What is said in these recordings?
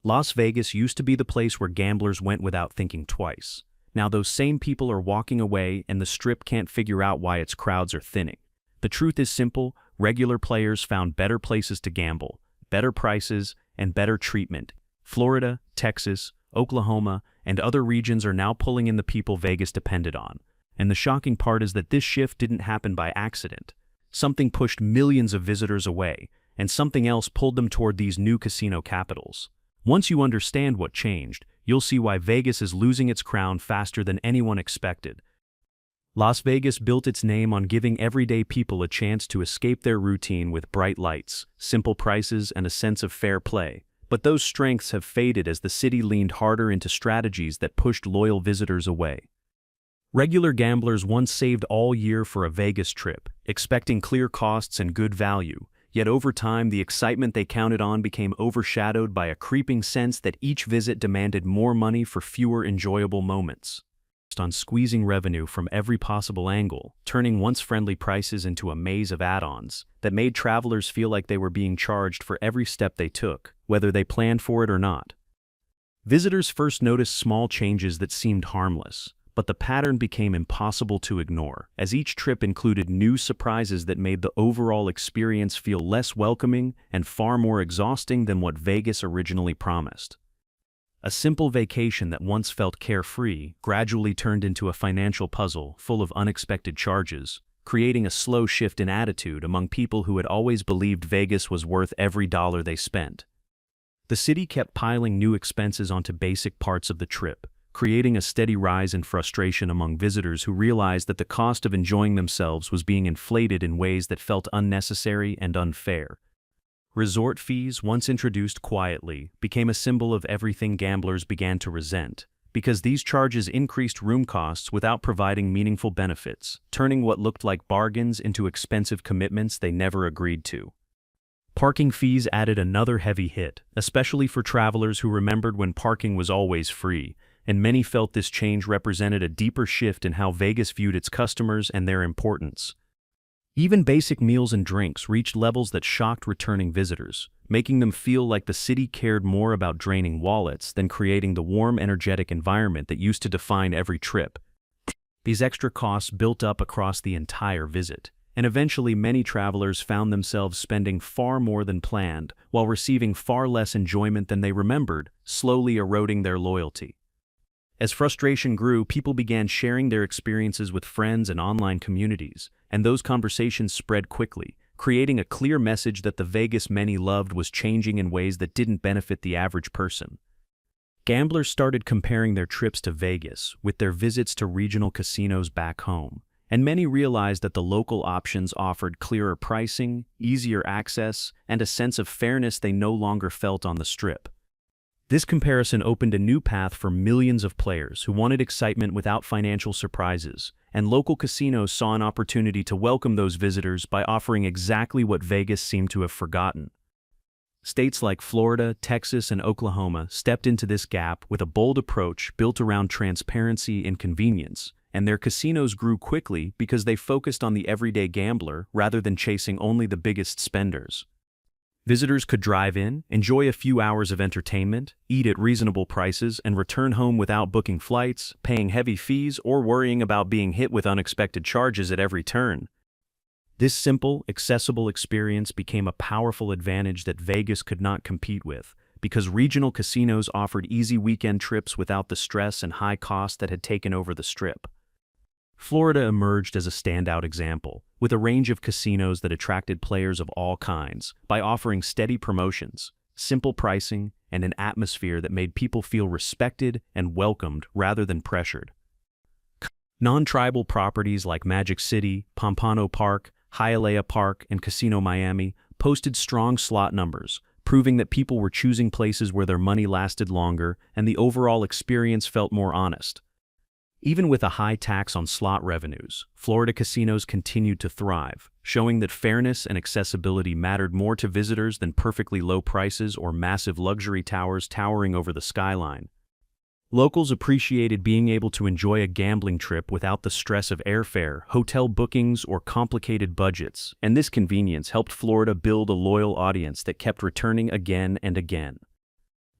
Las Vegas used to be the place where gamblers went without thinking twice. Now those same people are walking away and the Strip can't figure out why its crowds are thinning. The truth is simple: regular players found better places to gamble, better prices, and better treatment. Florida, Texas, Oklahoma, and other regions are now pulling in the people Vegas depended on. And the shocking part is that this shift didn't happen by accident. Something pushed millions of visitors away, and something else pulled them toward these new casino capitals. Once you understand what changed, you'll see why Vegas is losing its crown faster than anyone expected. Las Vegas built its name on giving everyday people a chance to escape their routine with bright lights, simple prices, and a sense of fair play. But those strengths have faded as the city leaned harder into strategies that pushed loyal visitors away. Regular gamblers once saved all year for a Vegas trip, expecting clear costs and good value. Yet over time, the excitement they counted on became overshadowed by a creeping sense that each visit demanded more money for fewer enjoyable moments. On squeezing revenue from every possible angle, turning once friendly prices into a maze of add-ons that made travelers feel like they were being charged for every step they took, whether they planned for it or not. Visitors first noticed small changes that seemed harmless, but the pattern became impossible to ignore, as each trip included new surprises that made the overall experience feel less welcoming and far more exhausting than what Vegas originally promised. A simple vacation that once felt carefree gradually turned into a financial puzzle full of unexpected charges, creating a slow shift in attitude among people who had always believed Vegas was worth every dollar they spent. The city kept piling new expenses onto basic parts of the trip, creating a steady rise in frustration among visitors who realized that the cost of enjoying themselves was being inflated in ways that felt unnecessary and unfair. Resort fees, once introduced quietly, became a symbol of everything gamblers began to resent, because these charges increased room costs without providing meaningful benefits, turning what looked like bargains into expensive commitments they never agreed to. Parking fees added another heavy hit, especially for travelers who remembered when parking was always free, and many felt this change represented a deeper shift in how Vegas viewed its customers and their importance. Even basic meals and drinks reached levels that shocked returning visitors, making them feel like the city cared more about draining wallets than creating the warm, energetic environment that used to define every trip. These extra costs built up across the entire visit, and eventually many travelers found themselves spending far more than planned while receiving far less enjoyment than they remembered, slowly eroding their loyalty. As frustration grew, people began sharing their experiences with friends and online communities, and those conversations spread quickly, creating a clear message that the Vegas many loved was changing in ways that didn't benefit the average person. Gamblers started comparing their trips to Vegas with their visits to regional casinos back home, and many realized that the local options offered clearer pricing, easier access, and a sense of fairness they no longer felt on the Strip. This comparison opened a new path for millions of players who wanted excitement without financial surprises, and local casinos saw an opportunity to welcome those visitors by offering exactly what Vegas seemed to have forgotten. States like Florida, Texas, and Oklahoma stepped into this gap with a bold approach built around transparency and convenience, and their casinos grew quickly because they focused on the everyday gambler rather than chasing only the biggest spenders. Visitors could drive in, enjoy a few hours of entertainment, eat at reasonable prices, and return home without booking flights, paying heavy fees, or worrying about being hit with unexpected charges at every turn. This simple, accessible experience became a powerful advantage that Vegas could not compete with, because regional casinos offered easy weekend trips without the stress and high cost that had taken over the Strip. Florida emerged as a standout example, with a range of casinos that attracted players of all kinds by offering steady promotions, simple pricing, and an atmosphere that made people feel respected and welcomed rather than pressured. Non-tribal properties like Magic City, Pompano Park, Hialeah Park, and Casino Miami posted strong slot numbers, proving that people were choosing places where their money lasted longer and the overall experience felt more honest. Even with a high tax on slot revenues, Florida casinos continued to thrive, showing that fairness and accessibility mattered more to visitors than perfectly low prices or massive luxury towers towering over the skyline. Locals appreciated being able to enjoy a gambling trip without the stress of airfare, hotel bookings, or complicated budgets, and this convenience helped Florida build a loyal audience that kept returning again and again.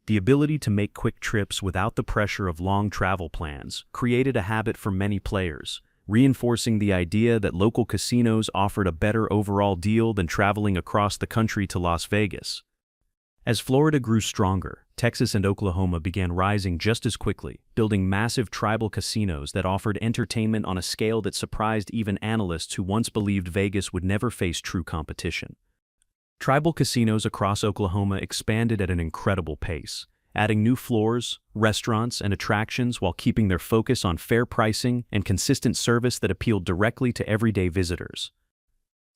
The ability to make quick trips without the pressure of long travel plans created a habit for many players, reinforcing the idea that local casinos offered a better overall deal than traveling across the country to Las Vegas. As Florida grew stronger, Texas and Oklahoma began rising just as quickly, building massive tribal casinos that offered entertainment on a scale that surprised even analysts who once believed Vegas would never face true competition. Tribal casinos across Oklahoma expanded at an incredible pace, adding new floors, restaurants, and attractions while keeping their focus on fair pricing and consistent service that appealed directly to everyday visitors.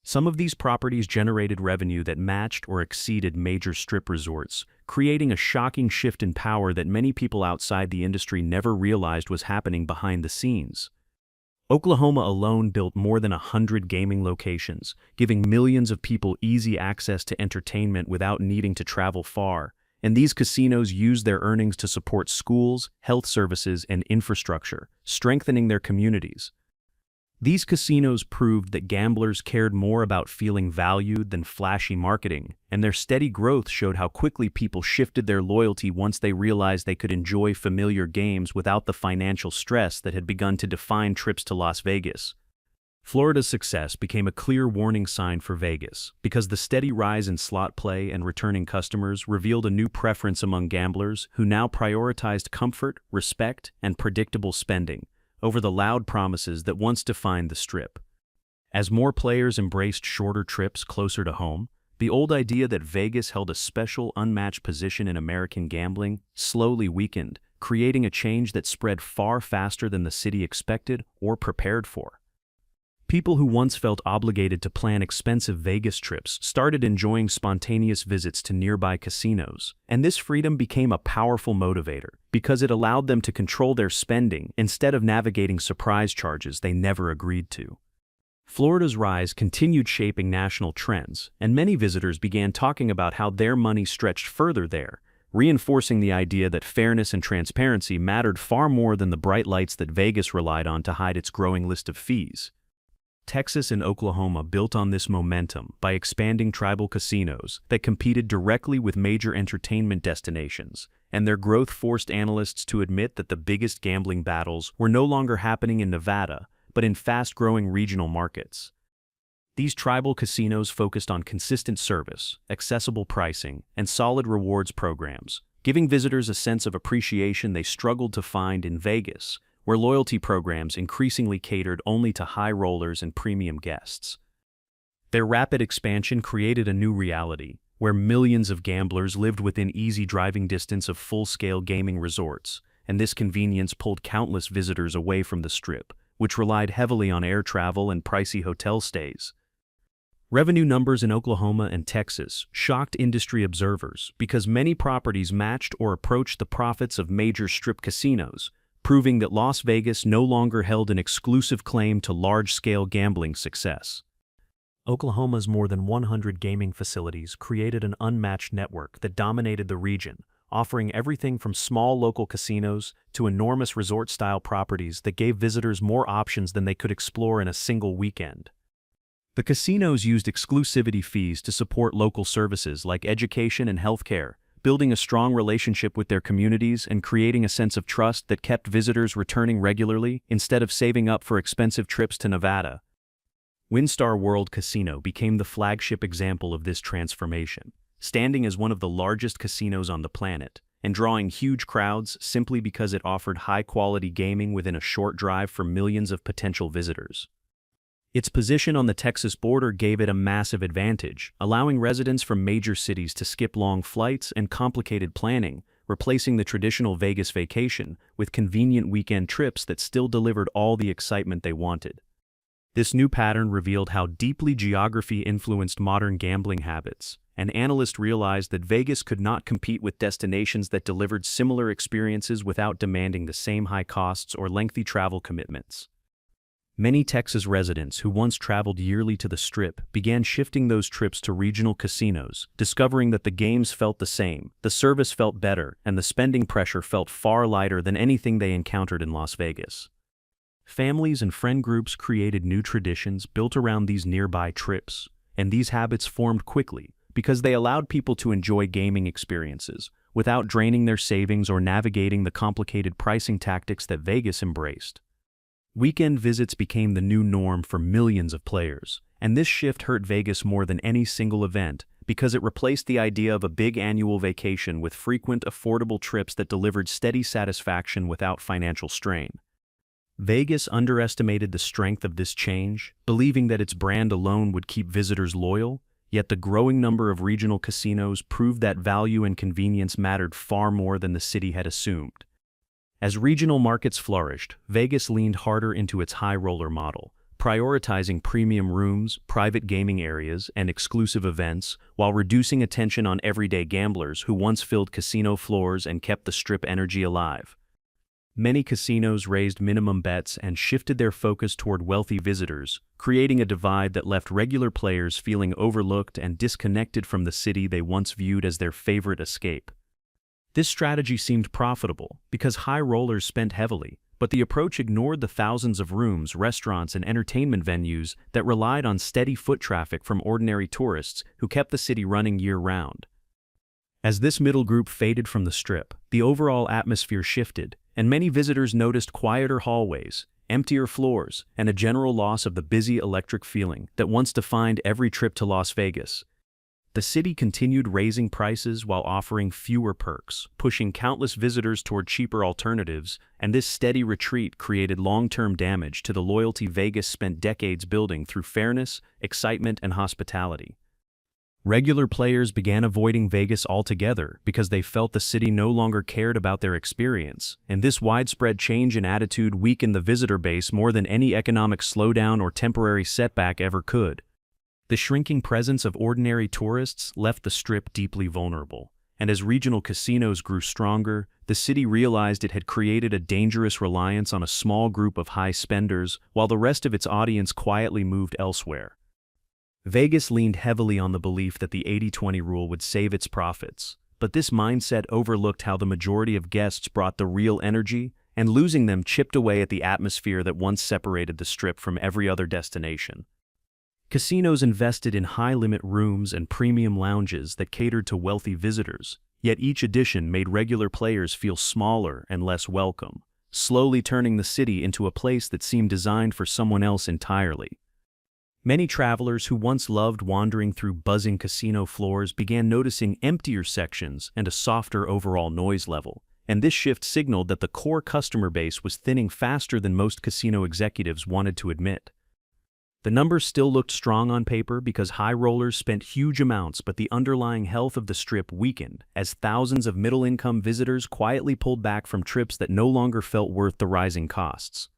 Some of these properties generated revenue that matched or exceeded major strip resorts, creating a shocking shift in power that many people outside the industry never realized was happening behind the scenes. Oklahoma alone built more than 100 gaming locations, giving millions of people easy access to entertainment without needing to travel far, and these casinos used their earnings to support schools, health services, and infrastructure, strengthening their communities. These casinos proved that gamblers cared more about feeling valued than flashy marketing, and their steady growth showed how quickly people shifted their loyalty once they realized they could enjoy familiar games without the financial stress that had begun to define trips to Las Vegas. Florida's success became a clear warning sign for Vegas, because the steady rise in slot play and returning customers revealed a new preference among gamblers who now prioritized comfort, respect, and predictable spending over the loud promises that once defined the Strip. As more players embraced shorter trips closer to home, the old idea that Vegas held a special, unmatched position in American gambling slowly weakened, creating a change that spread far faster than the city expected or prepared for. People who once felt obligated to plan expensive Vegas trips started enjoying spontaneous visits to nearby casinos, and this freedom became a powerful motivator because it allowed them to control their spending instead of navigating surprise charges they never agreed to. Florida's rise continued shaping national trends, and many visitors began talking about how their money stretched further there, reinforcing the idea that fairness and transparency mattered far more than the bright lights that Vegas relied on to hide its growing list of fees. Texas and Oklahoma built on this momentum by expanding tribal casinos that competed directly with major entertainment destinations, and their growth forced analysts to admit that the biggest gambling battles were no longer happening in Nevada, but in fast-growing regional markets. These tribal casinos focused on consistent service, accessible pricing, and solid rewards programs, giving visitors a sense of appreciation they struggled to find in Vegas, where loyalty programs increasingly catered only to high rollers and premium guests. Their rapid expansion created a new reality, where millions of gamblers lived within easy driving distance of full-scale gaming resorts, and this convenience pulled countless visitors away from the Strip, which relied heavily on air travel and pricey hotel stays. Revenue numbers in Oklahoma and Texas shocked industry observers because many properties matched or approached the profits of major Strip casinos, proving that Las Vegas no longer held an exclusive claim to large-scale gambling success. Oklahoma's more than 100 gaming facilities created an unmatched network that dominated the region, offering everything from small local casinos to enormous resort-style properties that gave visitors more options than they could explore in a single weekend. The casinos used exclusivity fees to support local services like education and healthcare, building a strong relationship with their communities and creating a sense of trust that kept visitors returning regularly instead of saving up for expensive trips to Nevada. WinStar World Casino became the flagship example of this transformation, standing as one of the largest casinos on the planet and drawing huge crowds simply because it offered high-quality gaming within a short drive for millions of potential visitors. Its position on the Texas border gave it a massive advantage, allowing residents from major cities to skip long flights and complicated planning, replacing the traditional Vegas vacation with convenient weekend trips that still delivered all the excitement they wanted. This new pattern revealed how deeply geography influenced modern gambling habits, and analysts realized that Vegas could not compete with destinations that delivered similar experiences without demanding the same high costs or lengthy travel commitments. Many Texas residents who once traveled yearly to the Strip began shifting those trips to regional casinos, discovering that the games felt the same, the service felt better, and the spending pressure felt far lighter than anything they encountered in Las Vegas. Families and friend groups created new traditions built around these nearby trips, and these habits formed quickly because they allowed people to enjoy gaming experiences without draining their savings or navigating the complicated pricing tactics that Vegas embraced. Weekend visits became the new norm for millions of players, and this shift hurt Vegas more than any single event because it replaced the idea of a big annual vacation with frequent, affordable trips that delivered steady satisfaction without financial strain. Vegas underestimated the strength of this change, believing that its brand alone would keep visitors loyal, yet the growing number of regional casinos proved that value and convenience mattered far more than the city had assumed. As regional markets flourished, Vegas leaned harder into its high roller model, prioritizing premium rooms, private gaming areas, and exclusive events, while reducing attention on everyday gamblers who once filled casino floors and kept the Strip energy alive. Many casinos raised minimum bets and shifted their focus toward wealthy visitors, creating a divide that left regular players feeling overlooked and disconnected from the city they once viewed as their favorite escape. This strategy seemed profitable because high rollers spent heavily, but the approach ignored the thousands of rooms, restaurants, and entertainment venues that relied on steady foot traffic from ordinary tourists who kept the city running year-round. As this middle group faded from the Strip, the overall atmosphere shifted, and many visitors noticed quieter hallways, emptier floors, and a general loss of the busy electric feeling that once defined every trip to Las Vegas. The city continued raising prices while offering fewer perks, pushing countless visitors toward cheaper alternatives, and this steady retreat created long-term damage to the loyalty Vegas spent decades building through fairness, excitement, and hospitality. Regular players began avoiding Vegas altogether because they felt the city no longer cared about their experience, and this widespread change in attitude weakened the visitor base more than any economic slowdown or temporary setback ever could. The shrinking presence of ordinary tourists left the Strip deeply vulnerable, and as regional casinos grew stronger, the city realized it had created a dangerous reliance on a small group of high spenders while the rest of its audience quietly moved elsewhere. Vegas leaned heavily on the belief that the 80-20 rule would save its profits, but this mindset overlooked how the majority of guests brought the real energy, and losing them chipped away at the atmosphere that once separated the Strip from every other destination. Casinos invested in high-limit rooms and premium lounges that catered to wealthy visitors, yet each addition made regular players feel smaller and less welcome, slowly turning the city into a place that seemed designed for someone else entirely. Many travelers who once loved wandering through buzzing casino floors began noticing emptier sections and a softer overall noise level, and this shift signaled that the core customer base was thinning faster than most casino executives wanted to admit. The numbers still looked strong on paper because high rollers spent huge amounts, but the underlying health of the Strip weakened as thousands of middle-income visitors quietly pulled back from trips that no longer felt worth the rising costs.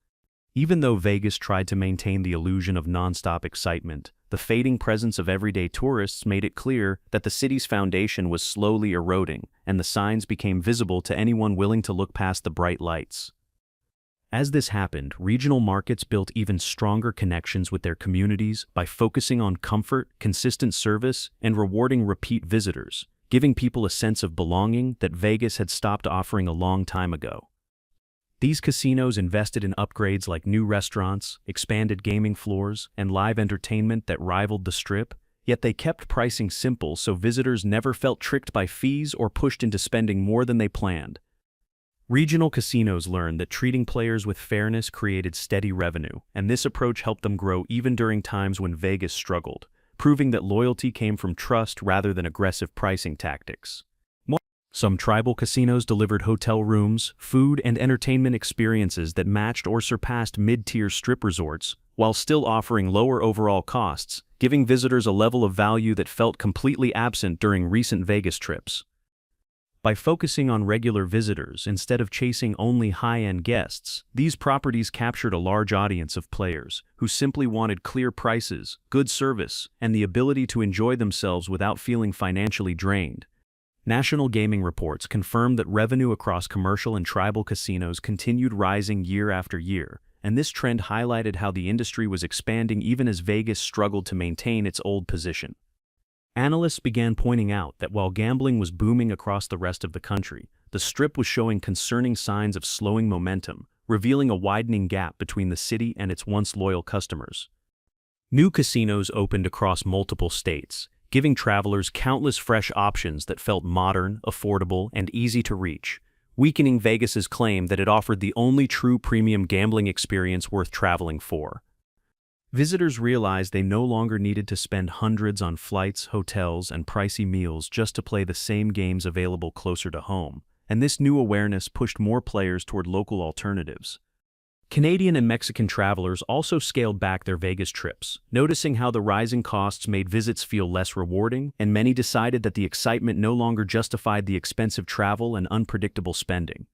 Even though Vegas tried to maintain the illusion of nonstop excitement, the fading presence of everyday tourists made it clear that the city's foundation was slowly eroding, and the signs became visible to anyone willing to look past the bright lights. As this happened, regional markets built even stronger connections with their communities by focusing on comfort, consistent service, and rewarding repeat visitors, giving people a sense of belonging that Vegas had stopped offering a long time ago. These casinos invested in upgrades like new restaurants, expanded gaming floors, and live entertainment that rivaled the Strip, yet they kept pricing simple so visitors never felt tricked by fees or pushed into spending more than they planned. Regional casinos learned that treating players with fairness created steady revenue, and this approach helped them grow even during times when Vegas struggled, proving that loyalty came from trust rather than aggressive pricing tactics. Some tribal casinos delivered hotel rooms, food, and entertainment experiences that matched or surpassed mid-tier Strip resorts, while still offering lower overall costs, giving visitors a level of value that felt completely absent during recent Vegas trips. By focusing on regular visitors instead of chasing only high-end guests, these properties captured a large audience of players who simply wanted clear prices, good service, and the ability to enjoy themselves without feeling financially drained. National gaming reports confirmed that revenue across commercial and tribal casinos continued rising year after year, and this trend highlighted how the industry was expanding even as Vegas struggled to maintain its old position. Analysts began pointing out that while gambling was booming across the rest of the country, the Strip was showing concerning signs of slowing momentum, revealing a widening gap between the city and its once loyal customers. New casinos opened across multiple states, giving travelers countless fresh options that felt modern, affordable, and easy to reach, weakening Vegas's claim that it offered the only true premium gambling experience worth traveling for. Visitors realized they no longer needed to spend hundreds on flights, hotels, and pricey meals just to play the same games available closer to home, and this new awareness pushed more players toward local alternatives. Canadian and Mexican travelers also scaled back their Vegas trips, noticing how the rising costs made visits feel less rewarding, and many decided that the excitement no longer justified the expensive travel and unpredictable spending.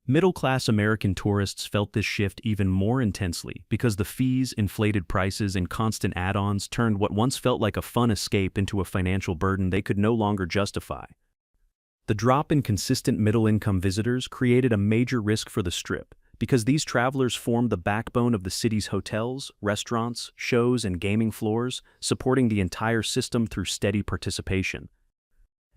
Middle-class American tourists felt this shift even more intensely because the fees, inflated prices, and constant add-ons turned what once felt like a fun escape into a financial burden they could no longer justify. The drop in consistent middle-income visitors created a major risk for the Strip, because these travelers formed the backbone of the city's hotels, restaurants, shows, and gaming floors, supporting the entire system through steady participation.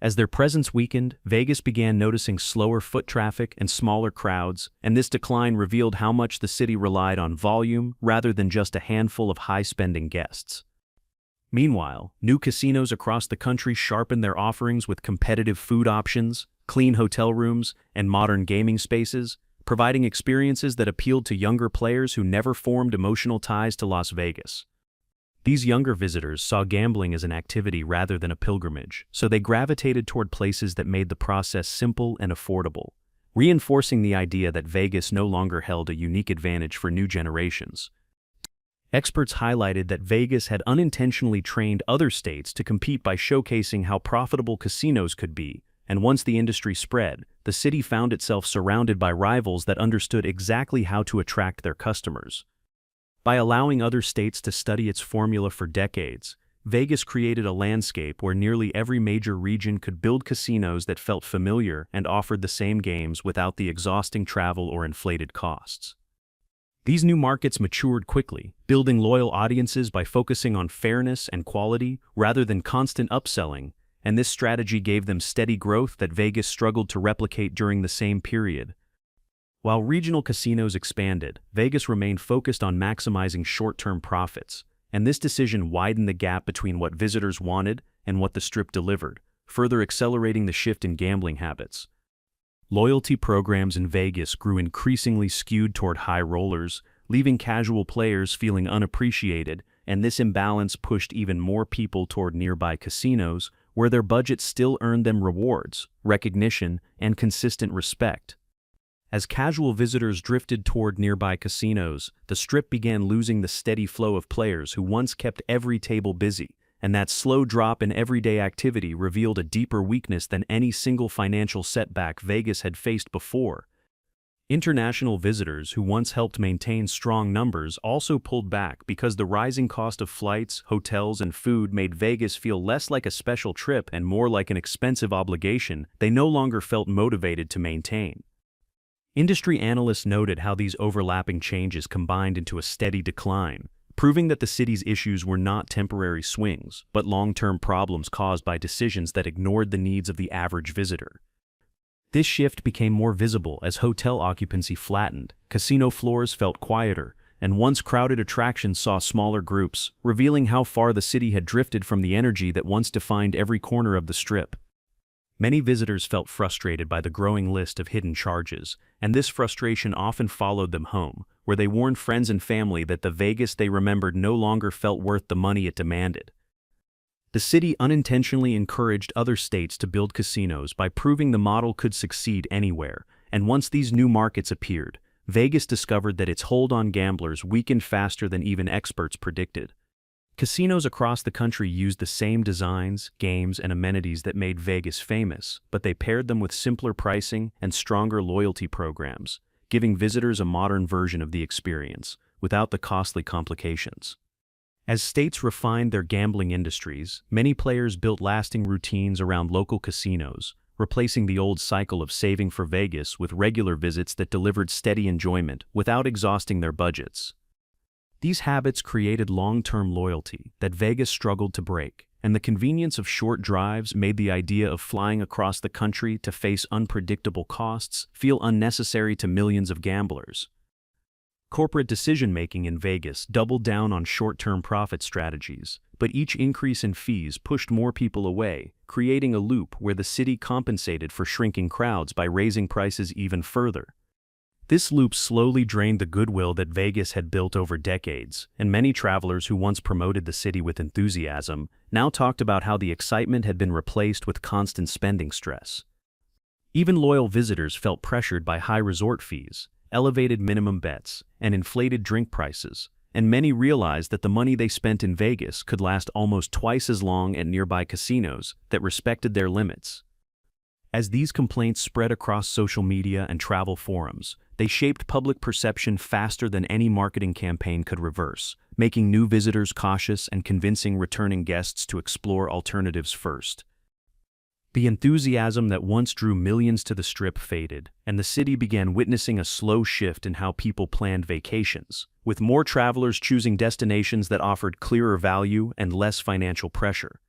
As their presence weakened, Vegas began noticing slower foot traffic and smaller crowds, and this decline revealed how much the city relied on volume rather than just a handful of high-spending guests. Meanwhile, new casinos across the country sharpened their offerings with competitive food options, clean hotel rooms, and modern gaming spaces, providing experiences that appealed to younger players who never formed emotional ties to Las Vegas. These younger visitors saw gambling as an activity rather than a pilgrimage, so they gravitated toward places that made the process simple and affordable, reinforcing the idea that Vegas no longer held a unique advantage for new generations. Experts highlighted that Vegas had unintentionally trained other states to compete by showcasing how profitable casinos could be, and once the industry spread, the city found itself surrounded by rivals that understood exactly how to attract their customers. By allowing other states to study its formula for decades, Vegas created a landscape where nearly every major region could build casinos that felt familiar and offered the same games without the exhausting travel or inflated costs. These new markets matured quickly, building loyal audiences by focusing on fairness and quality rather than constant upselling, and this strategy gave them steady growth that Vegas struggled to replicate during the same period. While regional casinos expanded, Vegas remained focused on maximizing short-term profits, and this decision widened the gap between what visitors wanted and what the Strip delivered, further accelerating the shift in gambling habits. Loyalty programs in Vegas grew increasingly skewed toward high rollers, leaving casual players feeling unappreciated, and this imbalance pushed even more people toward nearby casinos, where their budgets still earned them rewards, recognition, and consistent respect. As casual visitors drifted toward nearby casinos, the Strip began losing the steady flow of players who once kept every table busy, and that slow drop in everyday activity revealed a deeper weakness than any single financial setback Vegas had faced before. International visitors who once helped maintain strong numbers also pulled back because the rising cost of flights, hotels, and food made Vegas feel less like a special trip and more like an expensive obligation they no longer felt motivated to maintain. Industry analysts noted how these overlapping changes combined into a steady decline, proving that the city's issues were not temporary swings, but long-term problems caused by decisions that ignored the needs of the average visitor. This shift became more visible as hotel occupancy flattened, casino floors felt quieter, and once crowded attractions saw smaller groups, revealing how far the city had drifted from the energy that once defined every corner of the Strip. Many visitors felt frustrated by the growing list of hidden charges, and this frustration often followed them home, where they warned friends and family that the Vegas they remembered no longer felt worth the money it demanded. The city unintentionally encouraged other states to build casinos by proving the model could succeed anywhere, and once these new markets appeared, Vegas discovered that its hold on gamblers weakened faster than even experts predicted. Casinos across the country used the same designs, games, and amenities that made Vegas famous, but they paired them with simpler pricing and stronger loyalty programs, giving visitors a modern version of the experience, without the costly complications. As states refined their gambling industries, many players built lasting routines around local casinos, replacing the old cycle of saving for Vegas with regular visits that delivered steady enjoyment without exhausting their budgets. These habits created long-term loyalty that Vegas struggled to break, and the convenience of short drives made the idea of flying across the country to face unpredictable costs feel unnecessary to millions of gamblers. Corporate decision-making in Vegas doubled down on short-term profit strategies, but each increase in fees pushed more people away, creating a loop where the city compensated for shrinking crowds by raising prices even further. This loop slowly drained the goodwill that Vegas had built over decades, and many travelers who once promoted the city with enthusiasm now talked about how the excitement had been replaced with constant spending stress. Even loyal visitors felt pressured by high resort fees, elevated minimum bets, and inflated drink prices, and many realized that the money they spent in Vegas could last almost twice as long at nearby casinos that respected their limits. As these complaints spread across social media and travel forums, they shaped public perception faster than any marketing campaign could reverse, making new visitors cautious and convincing returning guests to explore alternatives first. The enthusiasm that once drew millions to the Strip faded, and the city began witnessing a slow shift in how people planned vacations, with more travelers choosing destinations that offered clearer value and less financial pressure.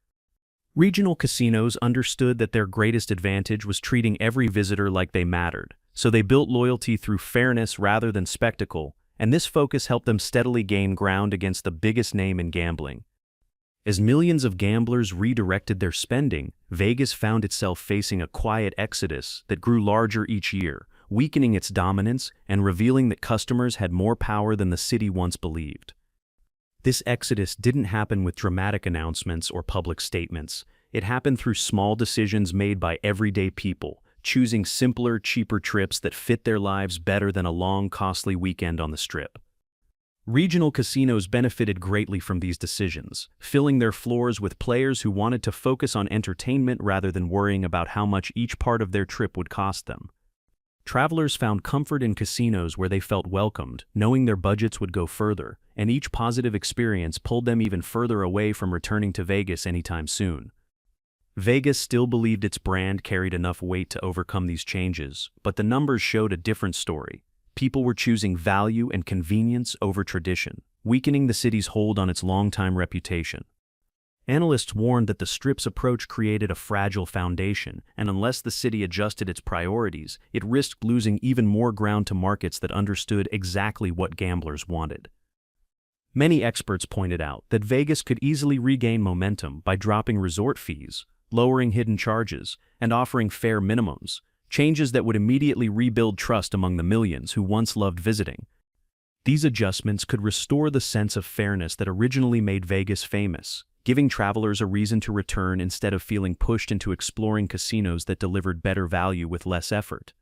Regional casinos understood that their greatest advantage was treating every visitor like they mattered, so they built loyalty through fairness rather than spectacle, and this focus helped them steadily gain ground against the biggest name in gambling. As millions of gamblers redirected their spending, Vegas found itself facing a quiet exodus that grew larger each year, weakening its dominance and revealing that customers had more power than the city once believed. This exodus didn't happen with dramatic announcements or public statements. It happened through small decisions made by everyday people, choosing simpler, cheaper trips that fit their lives better than a long, costly weekend on the Strip. Regional casinos benefited greatly from these decisions, filling their floors with players who wanted to focus on entertainment rather than worrying about how much each part of their trip would cost them. Travelers found comfort in casinos where they felt welcomed, knowing their budgets would go further, and each positive experience pulled them even further away from returning to Vegas anytime soon. Vegas still believed its brand carried enough weight to overcome these changes, but the numbers showed a different story. People were choosing value and convenience over tradition, weakening the city's hold on its longtime reputation. Analysts warned that the Strip's approach created a fragile foundation, and unless the city adjusted its priorities, it risked losing even more ground to markets that understood exactly what gamblers wanted. Many experts pointed out that Vegas could easily regain momentum by dropping resort fees, lowering hidden charges, and offering fair minimums, changes that would immediately rebuild trust among the millions who once loved visiting. These adjustments could restore the sense of fairness that originally made Vegas famous, giving travelers a reason to return instead of feeling pushed into exploring casinos that delivered better value with less effort.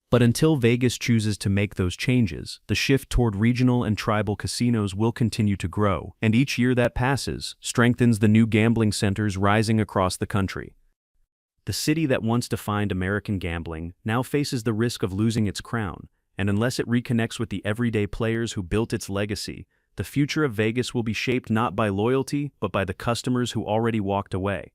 But until Vegas chooses to make those changes, the shift toward regional and tribal casinos will continue to grow, and each year that passes strengthens the new gambling centers rising across the country. The city that once defined American gambling now faces the risk of losing its crown, and unless it reconnects with the everyday players who built its legacy, the future of Vegas will be shaped not by loyalty but by the customers who already walked away.